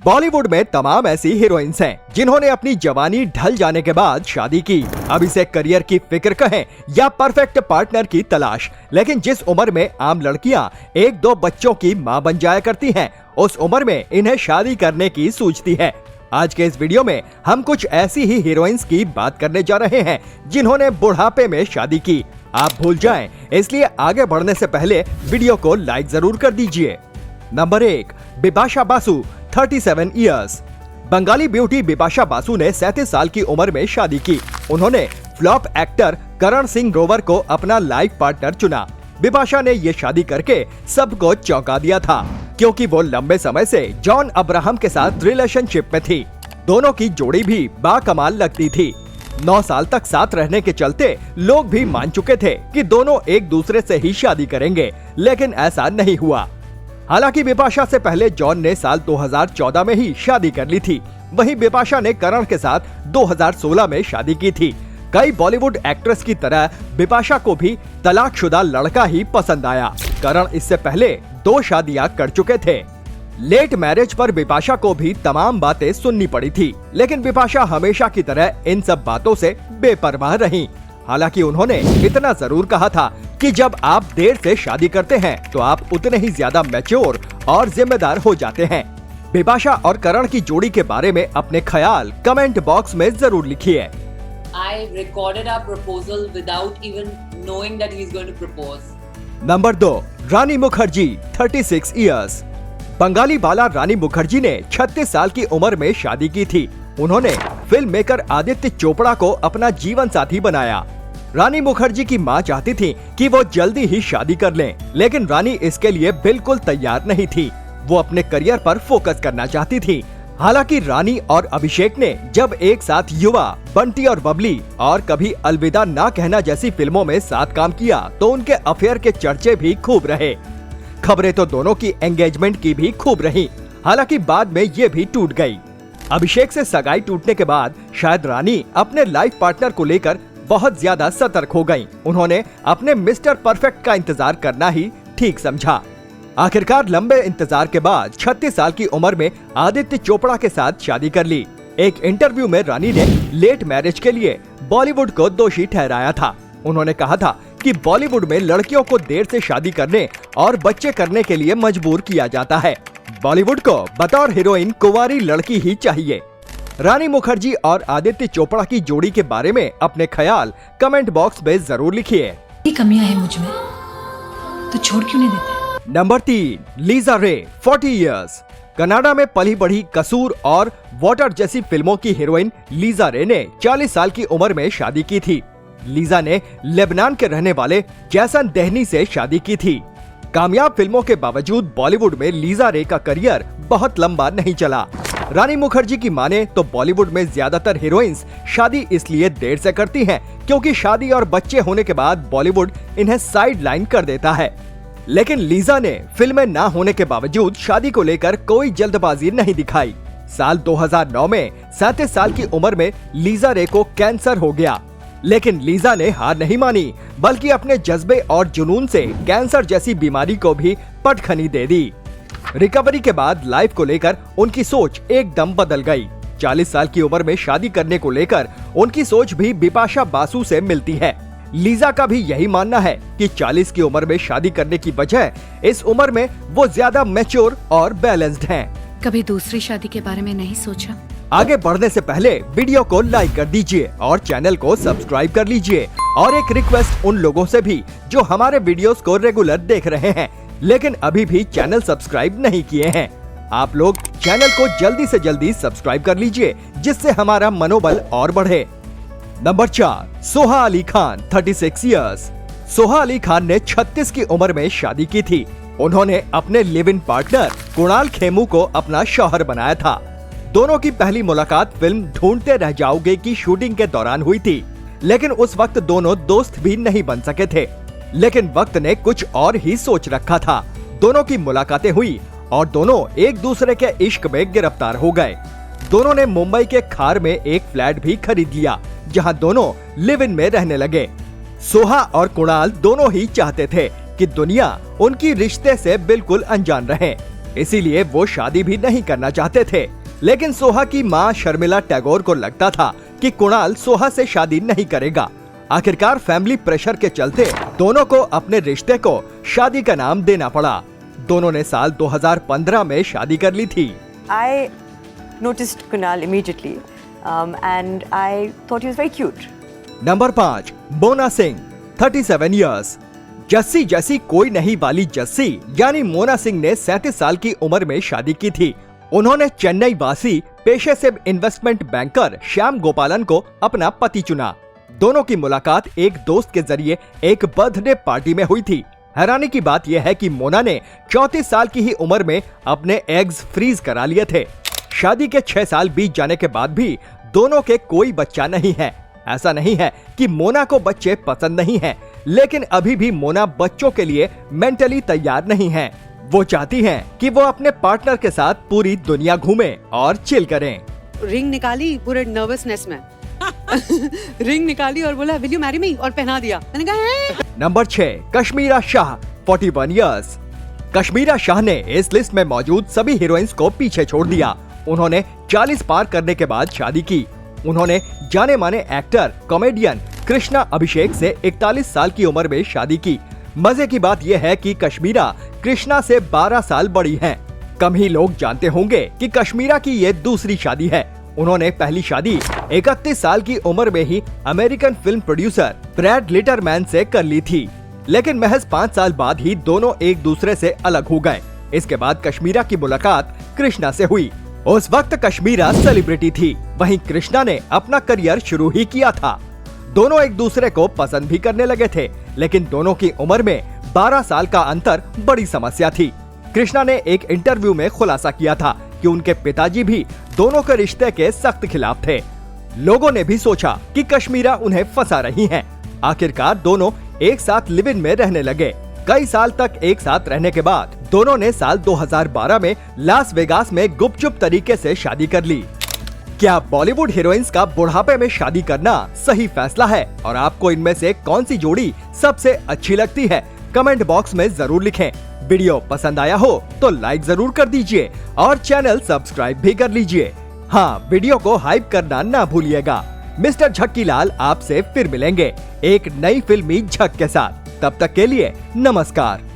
बॉलीवुड में तमाम ऐसी हीरोइंस हैं जिन्होंने अपनी जवानी ढल जाने के बाद शादी की। अब इसे करियर की फिक्र कहें या परफेक्ट पार्टनर की तलाश, लेकिन जिस उम्र में आम लड़कियां एक दो बच्चों की मां बन जाया करती हैं, उस उम्र में इन्हें शादी करने की सूझती है। आज के इस वीडियो में हम कुछ ऐसी ही हीरोइंस की बात करने जा रहे हैं जिन्होंने बुढ़ापे में शादी की। आप भूल जाएं, इसलिए आगे बढ़ने से पहले वीडियो को लाइक जरूर कर दीजिए। Number 1, Bipasha Basu 37 years. Bengali beauty Bipasha Basu ने 37 साल की उम्र में शादी की। उन्होंने फ्लॉप एक्टर करण सिंह ग्रोवर को अपना लाइफ पार्टनर चुना। बिपाशा ने ये शादी करके सबको चौंका दिया था, क्योंकि वो लंबे समय से जॉन अब्राहम के साथ रिलेशनशिप में थी। दोनों की जोड़ी भी बाकमाल लगती थी। 9 साल तक साथ रहने के चलते लोग भी मान चुके थे कि दोनों एक दूसरे से ही शादी करेंगे, लेकिन ऐसा नहीं हुआ। हालांकि बिपाशा से पहले जॉन ने साल 2014 में ही शादी कर ली थी। वहीं बिपाशा ने करण के साथ 2016 में शादी की थी। कई बॉलीवुड एक्ट्रेस की तरह बिपाशा को भी तलाकशुदा लड़का ही पसंद आया। करण इससे पहले 2 शादियां कर चुके थे। लेट मैरिज पर बिपाशा को भी तमाम बातें सुननी पड़ी थी, लेकिन बिपाशा हमेशा की तरह इन सब बातों से बेपरवाह रहीं। हालांकि उन्होंने इतना जरूर कहा था कि जब आप देर से शादी करते हैं तो आप उतने ही ज्यादा मैच्योर और जिम्मेदार हो जाते हैं। बिपाशा और करण की जोड़ी के बारे में अपने ख्याल कमेंट बॉक्स में जरूर लिखिए। I recorded our proposal without even knowing that he's going to propose. Number 2, Rani Mukherjee 36 years. बंगाली बाला रानी मुखर्जी ने 36 साल की उम्र में शादी की थी। उन्होंने फिल्म मेकर आदित्य चोपड़ा को अपना जीवन साथी बनाया। रानी मुखर्जी की मां चाहती थी कि वो जल्दी ही शादी कर लें, लेकिन रानी इसके लिए बिल्कुल तैयार नहीं थी। वो अपने करियर पर फोकस करना चाहती थी। हालांकि रानी और अभिषेक ने जब एक साथ युवा, बंटी और बबली और कभी अलविदा ना कहना जैसी फिल्मों में साथ काम किया तो उनके अफेयर के चर्चे भी खूब रहे। खबरें तो दोनों की एंगेजमेंट की भी खूब रही। हालांकि बाद में ये भी टूट गई। अभिषेक से सगाई टूटने के बाद शायद रानी अपने लाइफ पार्टनर को लेकर बहुत ज्यादा सतर्क हो गईं। उन्होंने अपने मिस्टर परफेक्ट का इंतजार करना ही ठीक समझा। आखिरकार लंबे इंतजार के बाद 36 साल की उम्र में आदित्य चोपड़ा के साथ शादी कर ली। एक इंटरव्यू में रानी ने लेट मैरिज के लिए बॉलीवुड को दोषी ठहराया था। उन्होंने कहा था कि बॉलीवुड में लड़कियों को देर से शादी करने और बच्चे करने के लिए मजबूर किया जाता है। बॉलीवुड को बतौर हीरोइन कुंवारी लड़की ही चाहिए। रानी मुखर्जी और आदित्य चोपड़ा की जोड़ी के बारे में अपने ख्याल कमेंट बॉक्स में जरूर लिखिए। कमियां हैं मुझ में, तो छोड़ क्यों नहीं देते? नंबर 3, लीजा रे 40 इयर्स। कनाडा में पली बढ़ी कसूर और वाटर जैसी फिल्मों की हीरोइन लीजा रे ने 40 साल की उम्र में शादी की थी। लीजा ने लेबनान के रहने वाले जैसन देहनी से शादी की थी। कामयाब फिल्मों के बावजूद बॉलीवुड में लीजा रे का करियर बहुत लंबा नहीं चला। रानी मुखर्जी की माने तो बॉलीवुड में ज्यादातर हीरोइंस शादी इसलिए देर से करती हैं क्योंकि शादी और बच्चे होने के बाद बॉलीवुड इन्हें साइड लाइन कर देता है। लेकिन लीजा ने फिल्में ना होने के बावजूद शादी को लेकर कोई जल्दबाजी नहीं दिखाई। साल 2009 में 37 साल की उम्र में लीजा रे को कैंसर हो गया, लेकिन लीजा ने हार नहीं मानी, बल्कि अपने जज्बे और जुनून से कैंसर जैसी बीमारी को भी पटखनी दे दी। रिकवरी के बाद लाइफ को लेकर उनकी सोच एकदम बदल गई। 40 साल की उम्र में शादी करने को लेकर उनकी सोच भी बिपाशा बासु से मिलती है। लीजा का भी यही मानना है कि 40 की उम्र में शादी करने की वजह इस उम्र में वो ज्यादा मैच्योर और बैलेंस्ड हैं। कभी दूसरी शादी के बारे में नहीं सोचा? आगे बढ़ने से पहले वीडियो को लाइक कर दीजिए और चैनल को सब्सक्राइब कर लीजिए। और एक रिक्वेस्ट उन लोगों से भी जो हमारे वीडियोस को रेगुलर देख रहे हैं लेकिन अभी भी चैनल सब्सक्राइब नहीं किए हैं, आप लोग चैनल को जल्दी से जल्दी सब्सक्राइब कर लीजिए, जिससे हमारा मनोबल और बढ़े। Number 4, Soha Ali Khan 36 years. सोहा अली खान ने 36 की उम्र में शादी की थी। उन्होंने अपने live in partner Kunal Khemu को अपना शौहर बनाया था। दोनों की पहली मुलाकात फिल्म ढूंढते रह जाओगे की शूटिंग के दौरान हुई थी, लेकिन उस वक्त दोनों दोस्त भी नहीं बन सके थे। लेकिन वक्त ने कुछ और ही सोच रखा था। दोनों की मुलाकातें हुई और दोनों एक दूसरे के इश्क में गिरफ्तार हो गए। दोनों ने मुंबई के खार में एक फ्लैट भी खरीद लिया, जहां दोनों लिव इन में रहने लगे। सोहा और कुणाल दोनों ही चाहते थे कि दुनिया उनकी रिश्ते से बिल्कुल अनजान रहे। इसीलिए वो शादी भी नहीं करना चाहते थे। लेकिन सोहा की मां शर्मिला टैगोर को लगता था कि कुणाल सोहा से शादी नहीं करेगा। आखिरकार फैमिली प्रेशर के चलते दोनों को अपने रिश्ते को शादी का नाम देना पड़ा। दोनों ने साल 2015 में शादी कर ली थी। I noticed Kunal immediately, and I thought he was very cute. Number 5, Mona Singh, 37 years. Jassi जैसी कोई नहीं वाली जस्सी यानी मोना सिंह ने 37 साल की उम्र में शादी की थी। उन्होंने चेन्नई वासी पेशे से इन्वेस्टमेंट बैंकर श्याम गोपालन को अपना पति चुना। दोनों की मुलाकात एक दोस्त के जरिए एक बर्थडे पार्टी में हुई थी। हैरानी की बात यह है कि मोना ने 34 साल की ही उम्र में अपने एग्स फ्रीज करा लिए थे। शादी के 6 साल बीत जाने के बाद भी दोनों के कोई बच्चा नहीं है। ऐसा नहीं है कि मोना को बच्चे पसंद नहीं हैं, लेकिन अभी भी मोना बच्चों के लिए मेंटली तैयार नहीं है। वो चाहती हैं कि वो अपने पार्टनर के साथ पूरी दुनिया घूमें और चिल करें। रिंग निकाली पूरे नर्वसनेस में रिंग निकाली और बोला विल यू मैरी मी और पहना दिया। मैंने कहा नंबर 6, कश्मीरा शाह, 41 इयर्स। कश्मीरा शाह ने इस लिस्ट में मौजूद सभी हीरोइंस को पीछे छोड़ दिया। उन्होंने 40 पार करने के बाद शादी की। उन्होंने जाने माने एक्टर कॉमेडियन कृष्णा अभिषेक से 41 साल की उम्र में शादी की। मजे की बात यह है कि कश्मीरा कृष्णा से 12 साल बड़ी हैं। कम ही लोग जानते होंगे कि कश्मीरा की ये दूसरी शादी है। उन्होंने पहली शादी 31 साल की उम्र में ही अमेरिकन फिल्म प्रोड्यूसर ब्रैड लिटरमैन से कर ली थी, लेकिन महज 5 साल बाद ही दोनों एक दूसरे से अलग हो गए। इसके बाद कश्मीरा की मुलाकात कृष्णा से हुई। उस वक्त कश्मीरा सेलिब्रिटी थी, वहीं कृष्णा ने अपना करियर शुरू ही किया था। दोनों एक दूसरे को पसंद भी करने लगे थे, लेकिन दोनों की उम्र में 12 साल का अंतर बड़ी समस्या थी। कृष्णा ने एक इंटरव्यू में खुलासा किया था कि उनके पिताजी भी दोनों के रिश्ते के सख्त खिलाफ थे। लोगों ने भी सोचा कि कश्मीरा उन्हें फंसा रही हैं। आखिरकार दोनों एक साथ लिव इन में रहने लगे। कई साल तक एक साथ रहने के बाद दोनों ने साल 2012 में लास वेगास में गुपचुप तरीके से शादी कर ली। क्या बॉलीवुड हीरोइंस का बुढ़ापे में शादी करना सही फैसला है और आपको इनमें से कौन सी जोड़ी सबसे अच्छी लगती है? कमेंट बॉक्स में जरूर लिखें। वीडियो पसंद आया हो तो लाइक जरूर कर दीजिए और चैनल सब्सक्राइब भी कर लीजिए। हाँ, वीडियो को हाइप करना ना भूलिएगा। मिस्टर झक्कीलाल आपसे फिर मिलेंगे एक नई फिल्मी झक के साथ। तब तक के लिए नमस्कार।